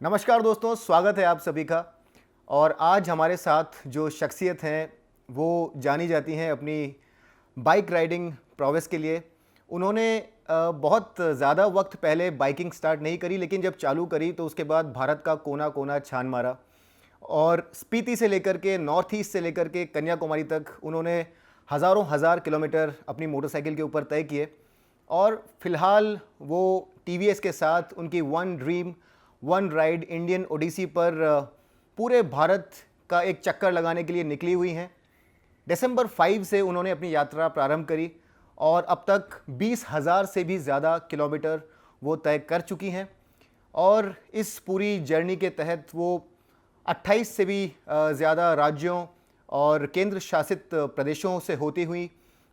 नमस्कार दोस्तों, स्वागत है आप सभी का। और आज हमारे साथ जो शख्सियत हैं वो जानी जाती हैं अपनी बाइक राइडिंग प्रोवेस के लिए। उन्होंने बहुत ज़्यादा वक्त पहले बाइकिंग स्टार्ट नहीं करी, लेकिन जब चालू करी तो उसके बाद भारत का कोना कोना छान मारा। और स्पीति से लेकर के नॉर्थ ईस्ट से लेकर के कन्याकुमारी तक उन्होंने हज़ारों हज़ार किलोमीटर अपनी मोटरसाइकिल के ऊपर तय किए। और फिलहाल वो टीवीएस के साथ उनकी one dream one ride Indian odyssey पर पूरे भारत का एक चक्कर लगाने के लिए निकली हुई हैं। दिसंबर 5 से उन्होंने अपनी यात्रा प्रारंभ करी और अब तक 20,000 से भी ज़्यादा किलोमीटर वो तय कर चुकी हैं। और इस पूरी जर्नी के तहत वो 28 से भी ज़्यादा राज्यों और केंद्र शासित प्रदेशों से होती हुई,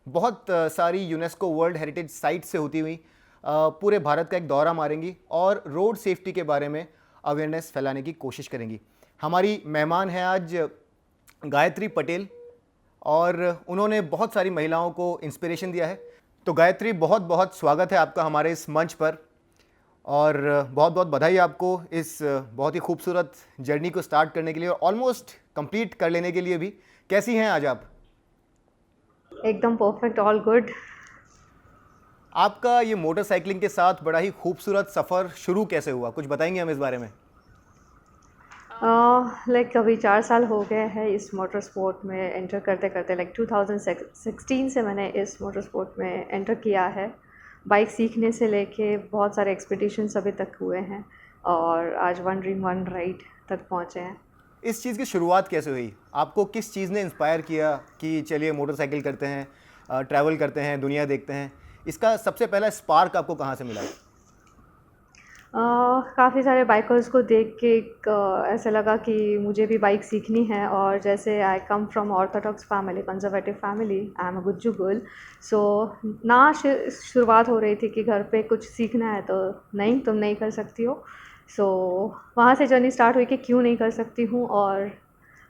बहुत सारी यूनेस्को वर्ल्ड हेरिटेज साइट से होती हुई पूरे भारत का एक दौरा मारेंगी और रोड सेफ्टी के बारे में अवेयरनेस फैलाने की कोशिश करेंगी। हमारी मेहमान हैं आज गायत्री पटेल, और उन्होंने बहुत सारी महिलाओं को इंस्पिरेशन दिया है। तो गायत्री, बहुत बहुत स्वागत है आपका हमारे इस मंच पर, और बहुत बहुत बधाई आपको इस बहुत ही खूबसूरत जर्नी को स्टार्ट करने के लिए और ऑलमोस्ट कंप्लीट कर लेने के लिए भी। कैसी हैं आज आप? एकदम परफेक्ट, ऑल गुड। आपका ये मोटरसाइकिलिंग के साथ बड़ा ही खूबसूरत सफ़र शुरू कैसे हुआ, कुछ बताएंगे हम इस बारे में? लाइक अभी 4 साल हो गए हैं इस मोटर स्पोर्ट में एंटर करते करते। लाइक 2016 से मैंने इस मोटर स्पोर्ट में एंटर किया है। बाइक सीखने से लेके बहुत सारे एक्सपीडिशंस अभी तक हुए हैं और आज वन ड्रीम वन राइड तक पहुँचे हैं। इस चीज़ की शुरुआत कैसे हुई? आपको किस चीज़ ने इंस्पायर किया कि चलिए मोटरसाइकिल करते हैं, ट्रैवल करते हैं, दुनिया देखते हैं? इसका सबसे पहला स्पार्क आपको कहाँ से मिला? काफ़ी सारे बाइकर्स को देख के ऐसा लगा कि मुझे भी बाइक सीखनी है। और जैसे I come from orthodox family, conservative family, I am a Gujju girl. So ना शुरुआत हो रही थी कि घर पे कुछ सीखना है तो नहीं, तुम नहीं कर सकती हो। सो वहाँ से जर्नी स्टार्ट हुई कि क्यों नहीं कर सकती हूँ। और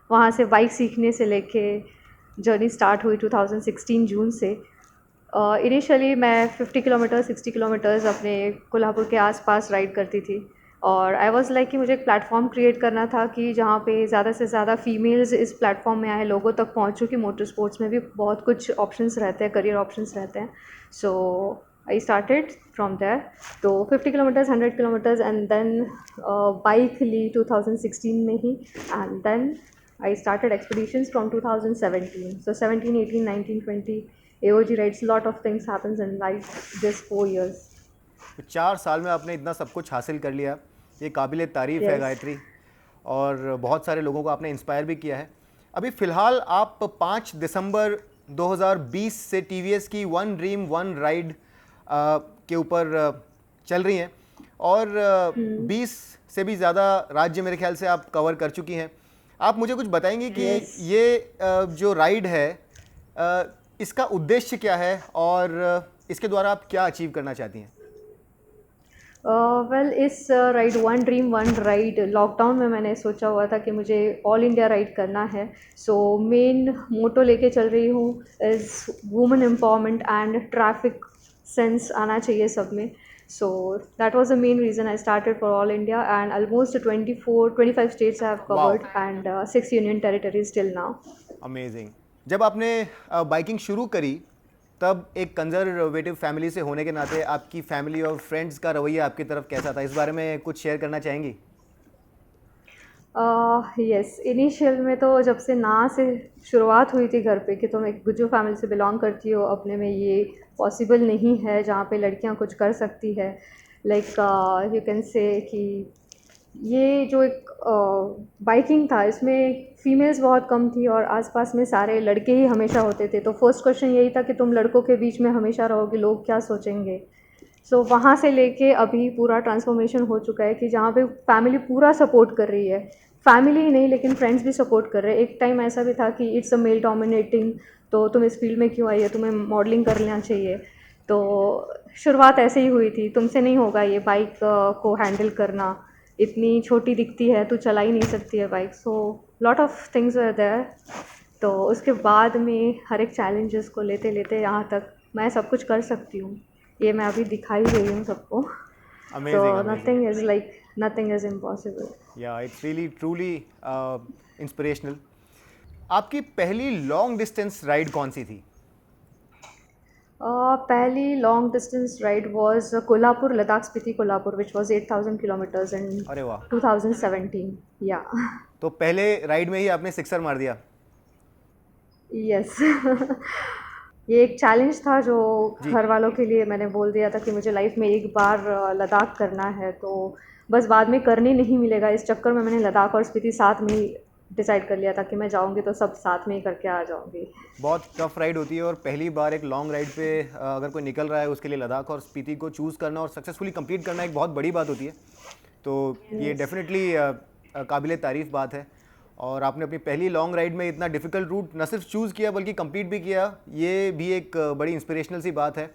वहाँ से बाइक सीखने से लेके जर्नी स्टार्ट हुई 2016 जून से। इनिशियली मैं 50 किलोमीटर 60 किलोमीटर्स अपने कोल्हापुर के आसपास राइड करती थी। और आई वाज लाइक कि मुझे एक प्लेटफॉर्म क्रिएट करना था कि जहाँ पे ज़्यादा से ज़्यादा फीमेल्स इस प्लेटफॉर्म में आए, लोगों तक पहुँचूँ कि मोटर स्पोर्ट्स में भी बहुत कुछ ऑप्शंस रहते हैं, करियर ऑप्शंस रहते हैं। So I started from there. तो 50 kilometres, 100 kilometres and then bike ली 2016 में ही। And then I started expeditions from 2017. So 17, 18, 19, 20 AOG rides. Lot of things happens in life this 4 years. तो 4 साल में आपने इतना सब कुछ हासिल कर लिया, ये काबिल तारीफ़ है Yes. गायत्री। और बहुत सारे लोगों को आपने इंस्पायर भी किया है। अभी फ़िलहाल आप 5 दिसंबर 2020 से टीवीएस की वन ड्रीम वन राइड के ऊपर चल रही हैं, और 20 से भी ज़्यादा राज्य मेरे ख्याल से आप कवर कर चुकी हैं। आप मुझे कुछ बताएंगे कि Yes. ये जो राइड है इसका उद्देश्य क्या है और इसके द्वारा आप क्या अचीव करना चाहती हैं? वेल इस ride one dream one ride lockdown में मैंने सोचा हुआ था कि मुझे ऑल इंडिया राइड करना है। सो मेन मोटो लेके चल रही हूँ is women empowerment and traffic sense आना चाहिए सब में। So that was the main reason I started for all India, and almost 25 states I have covered. Wow. And 6 union territories till now. Amazing. जब आपने बाइकिंग शुरू करी तब एक कंजर्वेटिव फैमिली से होने के नाते आपकी फैमिली और फ्रेंड्स का रवैया आपकी तरफ कैसा था? इस बारे में कुछ शेयर करना चाहेंगी? यस, इनिशियल में तो जब से ना से शुरुआत हुई थी घर पे कि तुम एक गुज्जू फैमिली से बिलोंग करती हो, अपने में ये पॉसिबल नहीं है जहाँ पे लड़कियाँ कुछ कर सकती है। लाइक यू कैन से कि ये जो एक बाइकिंग था इसमें फीमेल्स बहुत कम थी और आसपास में सारे लड़के ही हमेशा होते थे। तो फर्स्ट क्वेश्चन यही था कि तुम लड़कों के बीच में हमेशा रहोगे, लोग क्या सोचेंगे। सो वहाँ से लेके अभी पूरा ट्रांसफॉर्मेशन हो चुका है कि जहाँ पे फैमिली पूरा सपोर्ट कर रही है। फैमिली ही नहीं लेकिन फ्रेंड्स भी सपोर्ट कर रहे हैं। एक टाइम ऐसा भी था कि इट्स अ मेल डोमिनेटिंग, तो तुम इस फील्ड में क्यों आई है, तुम्हें मॉडलिंग कर लेना चाहिए। तो शुरुआत ऐसे ही हुई थी, तुमसे नहीं होगा ये बाइक को हैंडल करना, इतनी छोटी दिखती है, तू चला ही नहीं सकती है bike. So lot of things were there. तो उसके बाद में हर एक चैलेंजेस को लेते लेते यहाँ तक मैं सब कुछ कर सकती हूँ, ये मैं अभी दिखा ही रही हूँ सबको। तो amazing, amazing. Nothing is like nothing is impossible. या इट्स रियली ट्रूली इंस्पिरेशनल। आपकी पहली लॉन्ग डिस्टेंस राइड कौन सी थी? पहली long distance ride was Kolhapur, Ladakh Spiti Kolhapur, which was 8,000 kilometers in अरे वाह, 2017. Yeah. तो पहले राइड में ही आपने सिक्सर मार दिया। यस। ये एक चैलेंज था जो जी। घर वालों के लिए मैंने बोल दिया था कि मुझे लाइफ में एक बार लद्दाख करना है, तो बस बाद में करने नहीं मिलेगा, इस चक्कर में मैंने लद्दाख और स्पीति साथ में ही डिसाइड कर लिया था कि मैं जाऊंगी तो सब साथ में ही करके आ जाऊंगी। बहुत टफ राइड होती है और पहली बार एक लॉन्ग राइड पे अगर कोई निकल रहा है उसके लिए लद्दाख और स्पीति को चूज़ करना और सक्सेसफुली कंप्लीट करना एक बहुत बड़ी बात होती है। तो ये डेफिनेटली काबिले तारीफ़ बात है। और आपने अपनी पहली लॉन्ग राइड में इतना डिफ़िकल्ट रूट न सिर्फ चूज़ किया बल्कि कंप्लीट भी किया, ये भी एक बड़ी इंस्पिरेशनल सी बात है।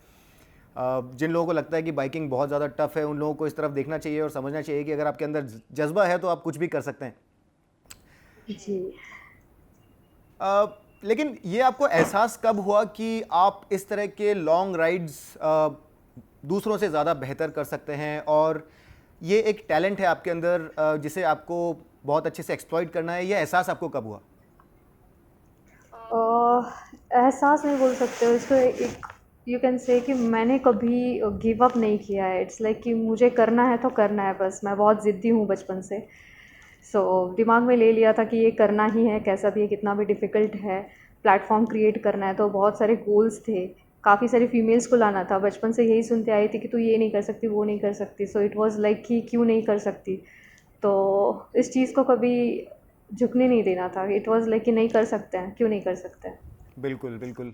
जिन लोगों को लगता है कि बाइकिंग बहुत ज़्यादा टफ है, उन लोगों को इस तरफ देखना चाहिए और समझना चाहिए कि अगर आपके अंदर जज्बा है तो आप कुछ भी कर सकते हैं। जी। लेकिन ये आपको एहसास कब हुआ कि आप इस तरह के लॉन्ग राइड्स दूसरों से ज़्यादा बेहतर कर सकते हैं और ये एक टैलेंट है आपके अंदर जिसे आपको बहुत अच्छे से एक्सप्लॉइट करना है, ये एहसास आपको कब हुआ? एहसास नहीं बोल सकते हो इसको, एक यू कैन से कि मैंने कभी गिव अप नहीं किया है। इट्स लाइक कि मुझे करना है तो करना है, बस मैं बहुत ज़िद्दी हूँ बचपन से। सो दिमाग में ले लिया था कि ये करना ही है, कैसा भी है, कितना भी डिफ़िकल्ट है, प्लेटफॉर्म क्रिएट करना है। तो बहुत सारे गोल्स थे, काफ़ी सारी फीमेल्स को लाना था, बचपन से यही सुनते आई थी कि तू ये नहीं कर सकती, वो नहीं कर सकती। सो इट वाज लाइक कि क्यों नहीं कर सकती, तो इस चीज़ को कभी झुकने नहीं देना था। इट वाज लाइक कि नहीं कर सकते हैं, क्यों नहीं कर सकते हैं। बिल्कुल बिल्कुल।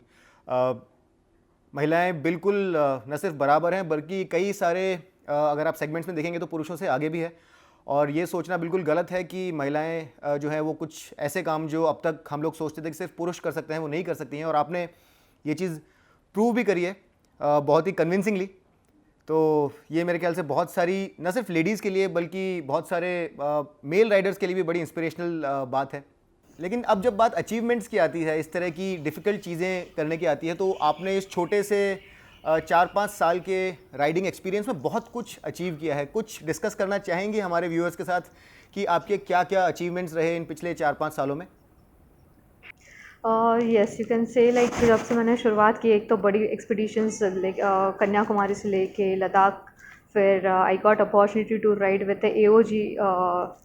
महिलाएं बिल्कुल न सिर्फ बराबर हैं बल्कि कई सारे अगर आप सेगमेंट्स में देखेंगे तो पुरुषों से आगे भी है। और ये सोचना बिल्कुल गलत है कि महिलाएं जो है वो कुछ ऐसे काम जो अब तक हम लोग सोचते थे कि सिर्फ पुरुष कर सकते हैं वो नहीं कर सकती हैं, और आपने ये चीज़ प्रूव भी करी है बहुत ही कन्विंसिंगली। तो ये मेरे ख्याल से बहुत सारी न सिर्फ लेडीज़ के लिए बल्कि बहुत सारे मेल राइडर्स के लिए भी बड़ी इंस्पिरेशनल बात है। लेकिन अब जब बात अचीवमेंट्स की आती है, इस तरह की डिफ़िकल्ट चीज़ें करने की आती है, तो आपने इस छोटे से 4-5 साल के राइडिंग एक्सपीरियंस में बहुत कुछ अचीव किया है। कुछ डिस्कस करना चाहेंगे हमारे व्यूअर्स के साथ कि आपके क्या क्या अचीवमेंट्स रहे इन पिछले 4-5 सालों में? यस, यू कैन से लाइक जब से मैंने शुरुआत की, एक तो बड़ी एक्सपीडिशंस कन्याकुमारी से लेके लद्दाख, फिर I got opportunity to ride with the AOG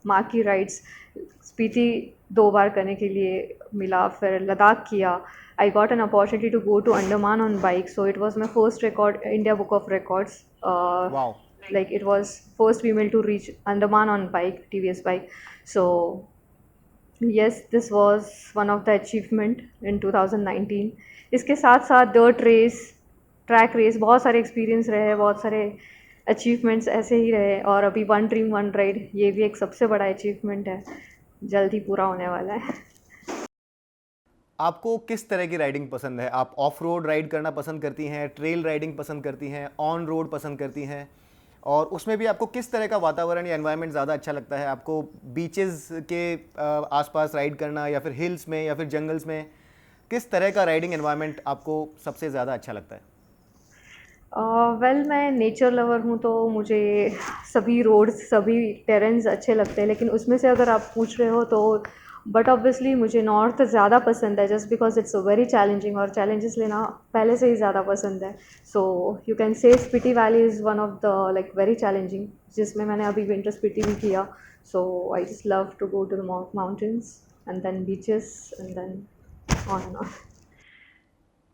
माकी राइड्स, स्पीति 2 बार करने के लिए मिला, फिर लद्दाख किया। I got an opportunity to go to Andaman on bike, so it was my first record, India Book of Records. Wow. Like it was first female to reach Andaman on bike, TVS bike. So yes, this was one of the achievement in 2019. इसके साथ साथ dirt race, track race, बहुत सारे experience रहे, बहुत सारे achievements ऐसे ही रहे। और अभी one dream one ride, ये भी एक सबसे बड़ा achievement है, जल्द ही पूरा होने वाला है। आपको किस तरह की राइडिंग पसंद है? आप ऑफ रोड राइड करना पसंद करती हैं, ट्रेल राइडिंग पसंद करती हैं, ऑन रोड पसंद करती हैं, और उसमें भी आपको किस तरह का वातावरण या एनवायरनमेंट ज़्यादा अच्छा लगता है? आपको बीचेस के आसपास राइड करना या फिर हिल्स में या फिर जंगल्स में, किस तरह का राइडिंग एनवायरनमेंट आपको सबसे ज़्यादा अच्छा लगता है? वेल मैं नेचर लवर हूँ, तो मुझे सभी रोड्स, सभी टेरेन्स अच्छे लगते हैं, लेकिन उसमें से अगर आप पूछ रहे हो तो बट ऑब्वियसली मुझे नॉर्थ ज़्यादा पसंद है, just because it's very challenging, और चैलेंजेस लेना पहले से ही ज़्यादा पसंद है। सो you can say Spiti valley is one of the like very challenging, जिसमें मैंने अभी विंटर स्पीति भी किया। So I just love to go to the mountains and then beaches and then on and on.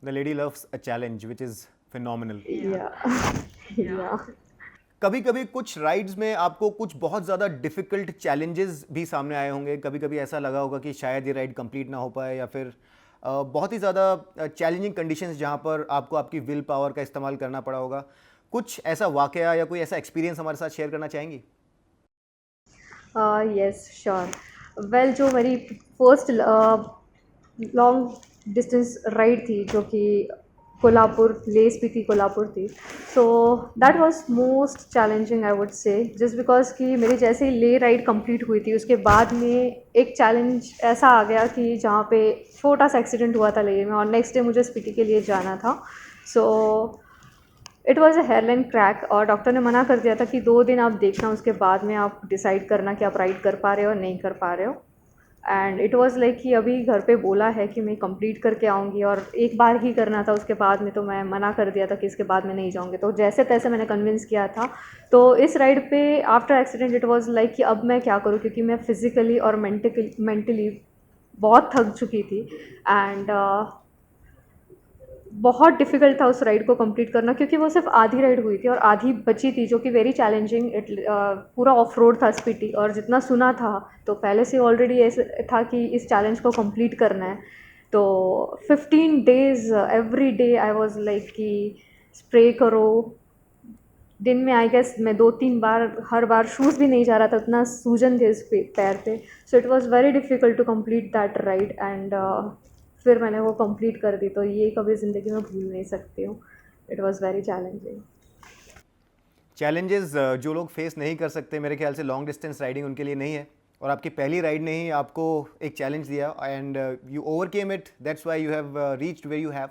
The lady loves a challenge which is phenomenal. या कभी कभी कुछ rides में आपको कुछ बहुत ज़्यादा डिफ़िकल्ट चैलेंजेस भी सामने आए होंगे, कभी कभी ऐसा लगा होगा कि शायद ये राइड कंप्लीट ना हो पाए, या फिर बहुत ही ज़्यादा चैलेंजिंग कंडीशंस जहाँ पर आपको आपकी विल पावर का इस्तेमाल करना पड़ा होगा। कुछ ऐसा वाकया या कोई ऐसा एक्सपीरियंस हमारे साथ शेयर करना चाहेंगी? Yes sure. वेल जो मेरी फर्स्ट लॉन्ग डिस्टेंस राइड थी, जो कि कोल्हापुर, ले स्पीति कोल्हापुर थी, so that was most challenging I would say, just because कि मेरी जैसे ही ले राइड कंप्लीट हुई थी, उसके बाद में एक चैलेंज ऐसा आ गया कि जहाँ पे छोटा सा एक्सीडेंट हुआ था ले में, और नेक्स्ट डे मुझे स्पीति के लिए जाना था। So it was a hairline crack और डॉक्टर ने मना कर दिया था कि 2 दिन आप देखना, उसके बाद में आप डिसाइड करना कि आप राइड कर पा रहे हो और नहीं कर पा रहे हो। एंड इट वाज़ लाइक कि अभी घर पे बोला है कि मैं कंप्लीट करके आऊँगी और एक बार ही करना था, उसके बाद में तो मैं मना कर दिया था कि इसके बाद में नहीं जाऊँगी। तो जैसे तैसे मैंने कन्विंस किया था। तो इस राइड पे after accident it was like कि अब मैं क्या करूँ, क्योंकि मैं फिज़िकली और मेंटली बहुत थक चुकी थी। एंड बहुत डिफ़िकल्ट था उस राइड को कंप्लीट करना, क्योंकि वो सिर्फ आधी राइड हुई थी और आधी बची थी, जो कि वेरी चैलेंजिंग। पूरा ऑफ रोड था स्पीति, और जितना सुना था तो पहले से ऑलरेडी ऐसे था कि इस चैलेंज को कंप्लीट करना है। तो 15 days every day I was like कि स्प्रे करो। दिन में आई गेस मैं 2-3 बार, हर बार शूज़ भी नहीं जा रहा था, उतना सूजन थे इस पैर पे। So it was very difficult to complete that ride. And फिर मैंने वो कंप्लीट कर दी, तो ये कभी ज़िंदगी में भूल नहीं सकती हूँ। It was very challenging. Challenges जो लोग फेस नहीं कर सकते, मेरे ख्याल से लॉन्ग डिस्टेंस राइडिंग उनके लिए नहीं है, और आपकी पहली राइड ने ही आपको एक चैलेंज दिया and you overcame it, that's why you have reached where you have.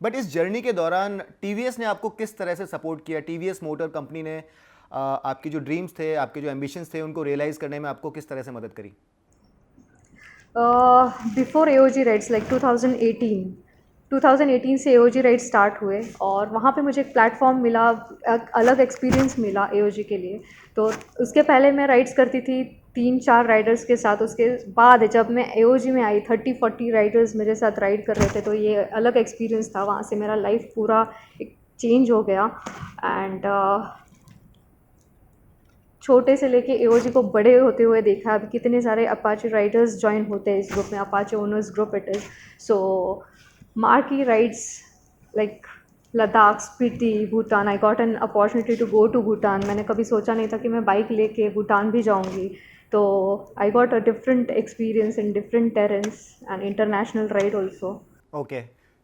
But इस जर्नी के दौरान टीवीएस ने आपको किस तरह से सपोर्ट किया? टीवीएस मोटर कंपनी ने आपकी जो ड्रीम्स थे, आपके जो एम्बिशंस थे, उनको रियलाइज़ करने में आपको किस तरह से मदद करी? बिफोर एओजी राइड्स लाइक 2018 से एओजी राइड स्टार्ट हुए, और वहाँ पे मुझे एक प्लेटफॉर्म मिला, अलग एक्सपीरियंस मिला एओजी के लिए। तो उसके पहले मैं राइड्स करती थी 3-4 राइडर्स के साथ। उसके बाद जब मैं एओजी में आई 30-40 राइडर्स मेरे साथ राइड कर रहे थे, तो ये अलग एक्सपीरियंस था। वहाँ से मेरा लाइफ पूरा एक चेंज हो गया। एंड छोटे से लेके एओजी को बड़े होते हुए देखा। अभी कितने सारे अपाचे राइडर्स ज्वाइन होते हैं इस ग्रुप में, Apache owners group it is. So marquee rides like Ladakh, Spiti, Bhutan. I got an opportunity to go to Bhutan. मैंने कभी सोचा नहीं था कि मैं बाइक लेके भूटान भी जाऊंगी। तो I got a different experience in different terrains and international ride also. Okay,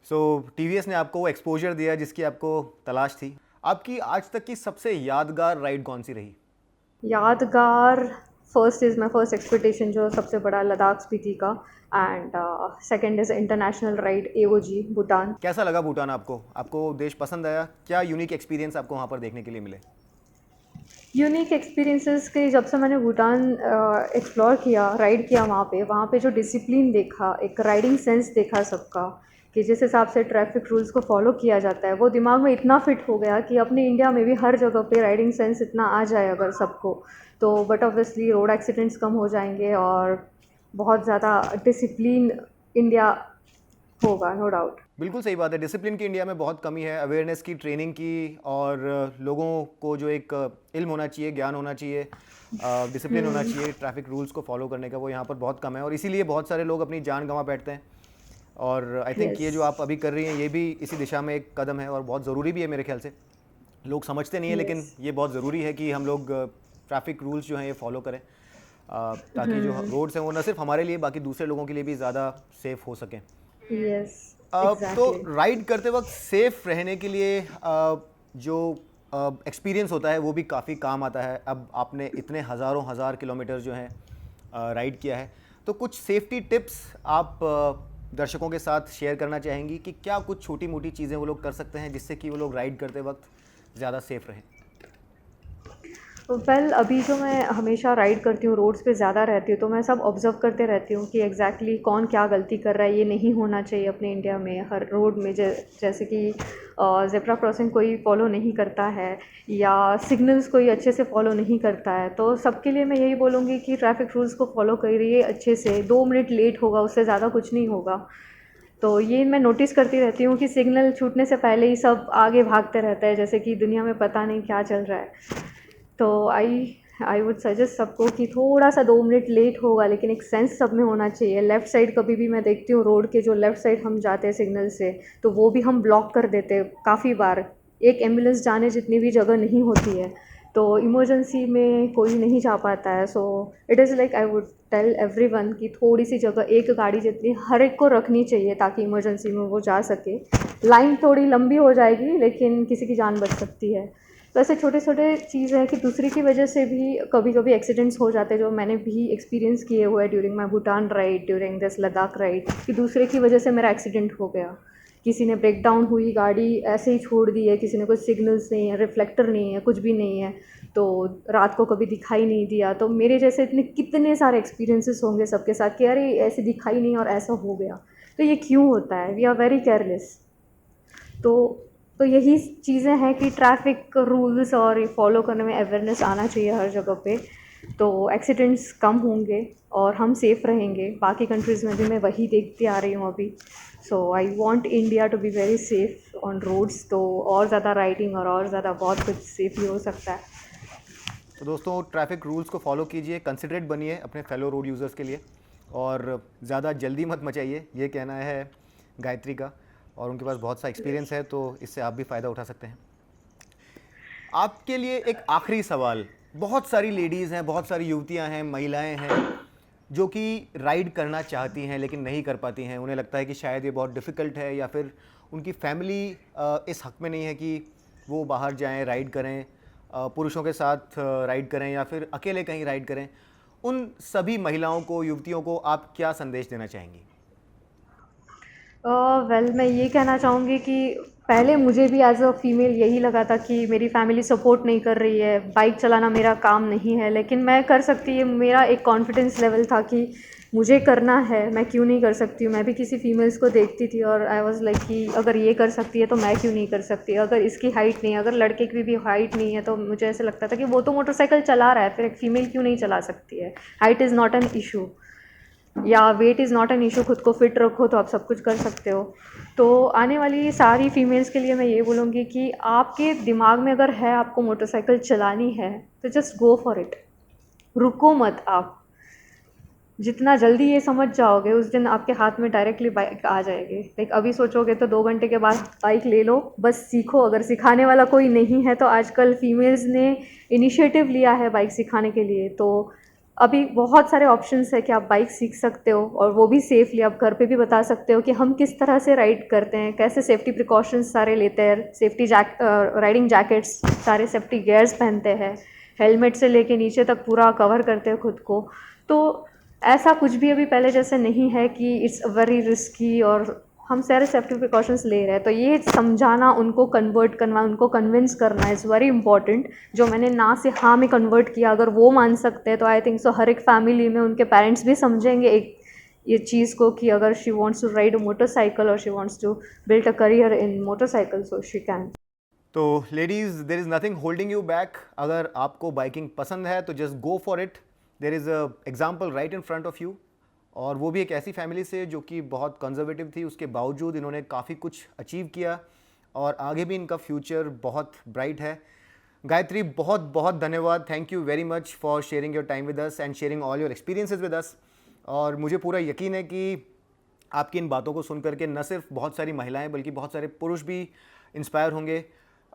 so TVS ने आपको वो एक्सपोजर दिया जिसकी आपको तलाश थी। आपकी आज तक की सबसे यादगार राइड कौन सी रही? यादगार, first is my first expectation, जो सबसे बड़ा लद्दाख स्पीति का। And second is international ride AOG Bhutan. कैसा लगा भूटान आपको? आपको देश पसंद आया? क्या यूनिक एक्सपीरियंस आपको वहाँ पर देखने के लिए मिले? यूनिक एक्सपीरियंसेस के, जब से मैंने भूटान एक्सप्लोर किया, राइड किया वहाँ पे जो डिसिप्लिन देखा, एक राइडिंग सेंस देखा सबका, कि जिस हिसाब से ट्रैफिक रूल्स को फॉलो किया जाता है, वो दिमाग में इतना फिट हो गया कि अपने इंडिया में भी हर जगह पे राइडिंग सेंस इतना आ जाए अगर सबको, तो बट ऑब्वियसली रोड एक्सीडेंट्स कम हो जाएंगे और बहुत ज़्यादा डिसिप्लिन इंडिया होगा, नो डाउट। बिल्कुल सही बात है। डिसिप्लिन की इंडिया में बहुत कमी है, अवेयरनेस की, ट्रेनिंग की, और लोगों को जो एक इल्म होना चाहिए, ज्ञान होना चाहिए, डिसिप्लिन होना चाहिए ट्रैफिक रूल्स को फॉलो करने का, वो यहाँ पर बहुत कम है, और इसीलिए बहुत सारे लोग अपनी जान गंवा बैठते हैं। और आई थिंक ये यस। जो आप अभी कर रही हैं ये भी इसी दिशा में एक कदम है, और बहुत ज़रूरी भी है मेरे ख्याल से। लोग समझते नहीं है, लेकिन यस। ये बहुत ज़रूरी है कि हम लोग ट्रैफिक रूल्स जो हैं ये फॉलो करें, ताकि जो रोड्स हैं वो न सिर्फ हमारे लिए, बाकी दूसरे लोगों के लिए भी ज़्यादा सेफ़ हो सकें। यस। तो एग्जैक्टली। राइड करते वक्त सेफ रहने के लिए जो एक्सपीरियंस होता है वो भी काफ़ी काम आता है। अब आपने इतने हज़ारों हज़ार किलोमीटर जो हैं राइड किया है, तो कुछ सेफ्टी टिप्स आप दर्शकों के साथ शेयर करना चाहेंगी कि क्या कुछ छोटी मोटी चीज़ें वो लोग कर सकते हैं जिससे कि वो लोग राइड करते वक्त ज़्यादा सेफ रहें? वेल अभी जो मैं हमेशा राइड करती हूँ, रोड्स पे ज़्यादा रहती हूँ, तो मैं सब ऑब्ज़र्व करते रहती हूँ कि एग्जैक्टली कौन क्या गलती कर रहा है। ये नहीं होना चाहिए अपने इंडिया में हर रोड में। जैसे कि ज़ेब्रा क्रॉसिंग कोई फॉलो नहीं करता है, या सिग्नल्स कोई अच्छे से फॉलो नहीं करता है। तो सबके लिए मैं यही बोलूँगी कि ट्रैफिक रूल्स को फॉलो करिए अच्छे से। 2 मिनट लेट होगा, उससे ज़्यादा कुछ नहीं होगा। तो ये मैं नोटिस करती रहती हूँ कि सिग्नल छूटने से पहले ही सब आगे भागते रहता है, जैसे कि दुनिया में पता नहीं क्या चल रहा है। तो आई वुड सजेस्ट सबको कि थोड़ा सा 2 मिनट लेट होगा, लेकिन एक सेंस सब में होना चाहिए। लेफ़्ट साइड कभी भी मैं देखती हूँ रोड के, जो लेफ़्ट साइड हम जाते हैं सिग्नल से, तो वो भी हम ब्लॉक कर देते हैं काफ़ी बार। एक एम्बुलेंस जाने जितनी भी जगह नहीं होती है, तो इमरजेंसी में कोई नहीं जा पाता है। So it is like I would tell everyone कि थोड़ी सी जगह, एक गाड़ी जितनी हर एक को रखनी चाहिए ताकि इमरजेंसी में वो जा सके। लाइन थोड़ी लंबी हो जाएगी, लेकिन किसी की जान बच सकती है। तो ऐसे छोटे छोटे चीज़ है कि दूसरे की वजह से भी कभी कभी एक्सीडेंट्स हो जाते हैं, जो मैंने भी एक्सपीरियंस किए हुए during my Bhutan ride, during this Ladakh ride, कि दूसरे की वजह से मेरा एक्सीडेंट हो गया। किसी ने ब्रेक डाउन हुई गाड़ी ऐसे ही छोड़ दी है, किसी ने कुछ सिग्नल्स नहीं है, रिफ्लेक्टर नहीं है, कुछ भी नहीं है, तो रात को कभी दिखाई नहीं दिया। तो मेरे जैसे इतने कितने सारे एक्सपीरियंसेस होंगे सबके साथ कि अरे ऐसे दिखाई नहीं और ऐसा हो गया। तो ये क्यों होता है? We are very careless. तो तो यही चीज़ें हैं कि ट्रैफिक रूल्स और ये फॉलो करने में अवेयरनेस आना चाहिए हर जगह पे, तो एक्सीडेंट्स कम होंगे और हम सेफ़ रहेंगे। बाकी कंट्रीज़ में भी मैं वही देखती आ रही हूँ अभी। So I want India to be very safe on roads, तो और ज़्यादा राइडिंग और ज़्यादा बहुत कुछ सेफली हो सकता है। तो दोस्तों, ट्रैफिक रूल्स को फॉलो कीजिए, कंसिडरेट बनिए अपने फेलो रोड यूज़र्स के लिए, और ज़्यादा जल्दी मत मचाइए, ये कहना है गायत्री का। और उनके पास बहुत सा एक्सपीरियंस है, तो इससे आप भी फ़ायदा उठा सकते हैं। आपके लिए एक आखिरी सवाल। बहुत सारी लेडीज़ हैं, बहुत सारी युवतियां हैं, महिलाएं हैं जो कि राइड करना चाहती हैं लेकिन नहीं कर पाती हैं। उन्हें लगता है कि शायद ये बहुत डिफ़िकल्ट है, या फिर उनकी फैमिली इस हक़ में नहीं है कि वो बाहर जाएं, राइड करें, पुरुषों के साथ राइड करें, या फिर अकेले कहीं राइड करें। उन सभी महिलाओं को, युवतियों को आप क्या संदेश देना चाहेंगी? वेल मैं ये कहना चाहूँगी कि पहले मुझे भी एज़ अ फ़ीमेल यही लगा था कि मेरी फैमिली सपोर्ट नहीं कर रही है, बाइक चलाना मेरा काम नहीं है, लेकिन मैं कर सकती है। मेरा एक कॉन्फिडेंस लेवल था कि मुझे करना है, मैं क्यों नहीं कर सकती हूँ। मैं भी किसी फीमेल्स को देखती थी और आई वाज़ लाइक कि अगर ये कर सकती है तो मैं क्यों नहीं कर सकती। अगर इसकी हाइट नहीं है, अगर लड़के की भी हाइट नहीं है, तो मुझे ऐसा लगता था कि वो तो मोटरसाइकिल चला रहा है, फिर एक फ़ीमेल क्यों नहीं चला सकती है। Height is not an issue, या weight is not an issue. खुद को फिट रखो तो आप सब कुछ कर सकते हो। तो आने वाली सारी फीमेल्स के लिए मैं ये बोलूँगी कि आपके दिमाग में अगर है आपको मोटरसाइकिल चलानी है, तो जस्ट गो फॉर इट, रुको मत। आप जितना जल्दी ये समझ जाओगे, उस दिन आपके हाथ में डायरेक्टली बाइक आ जाएगी। लाइक अभी सोचोगे तो 2 घंटे के बाद बाइक ले लो, बस सीखो। अगर सिखाने वाला कोई नहीं है, तो आजकल फीमेल्स ने इनिशिएटिव लिया है बाइक सिखाने के लिए, तो अभी बहुत सारे ऑप्शंस है कि आप बाइक सीख सकते हो, और वो भी सेफ़ली। आप घर पे भी बता सकते हो कि हम किस तरह से राइड करते हैं, कैसे सेफ्टी प्रिकॉशंस सारे लेते हैं, राइडिंग जैकेट्स, सारे सेफ्टी गियर्स पहनते हैं, हेलमेट से लेके नीचे तक पूरा कवर करते हैं खुद को। तो ऐसा कुछ भी अभी पहले जैसे नहीं है कि इट्स वेरी रिस्की, और हम सारे सेफ्टी प्रिकॉशंस ले रहे हैं। तो ये समझाना, उनको कन्वर्ट करना, उनको कन्विंस करना इज़ वेरी इंपॉर्टेंट। जो मैंने ना से हाँ में कन्वर्ट किया, अगर वो मान सकते हैं, तो आई थिंक सो हर एक फैमिली में उनके पेरेंट्स भी समझेंगे एक ये चीज़ को कि अगर she wants to ride a motorcycle और she wants to build a career in motorcycle, so she can. तो ladies, there is nothing holding you back. अगर आपको बाइकिंग पसंद है तो just go for it. There is a example right in front of you, और वो भी एक ऐसी फैमिली से जो कि बहुत कंजर्वेटिव थी। उसके बावजूद इन्होंने काफ़ी कुछ अचीव किया, और आगे भी इनका फ्यूचर बहुत ब्राइट है। गायत्री, बहुत बहुत धन्यवाद। Thank you very much for sharing your time with us and sharing all your experiences with us. और मुझे पूरा यकीन है कि आपकी इन बातों को सुन करके न सिर्फ बहुत सारी महिलाएं बल्कि बहुत सारे पुरुष भी इंस्पायर होंगे,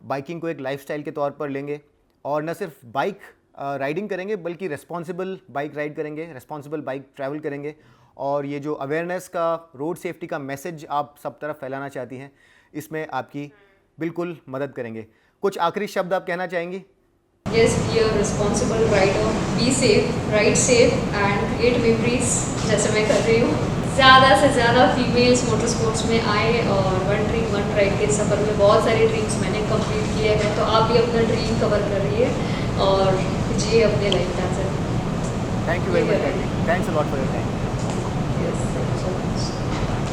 बाइकिंग को एक लाइफस्टाइल के तौर पर लेंगे, और न सिर्फ बाइक राइडिंग करेंगे बल्कि रिस्पॉन्सिबल बाइक राइड करेंगे, रिस्पॉन्सिबल बाइक ट्रैवल करेंगे। और ये जो अवेयरनेस का, रोड सेफ्टी का मैसेज आप सब तरफ फैलाना चाहती हैं, इसमें आपकी बिल्कुल मदद करेंगे। कुछ आखिरी शब्द आप कहना चाहेंगी? Yes, be a responsible rider, be safe, ride safe and create memories, जैसे मैं कर रही हूँ। ज़्यादा से ज़्यादा फीमेल्स मोटर स्पोर्ट्स में आए, और वन ड्रीम वन राइड के सफ़र में बहुत सारे ड्रीम्स मैंने कंप्लीट किए हैं, तो आप भी अपना ड्रीम कवर करिए और जिए अपने लाइफ का। Thank you very much. Thanks a lot for your time.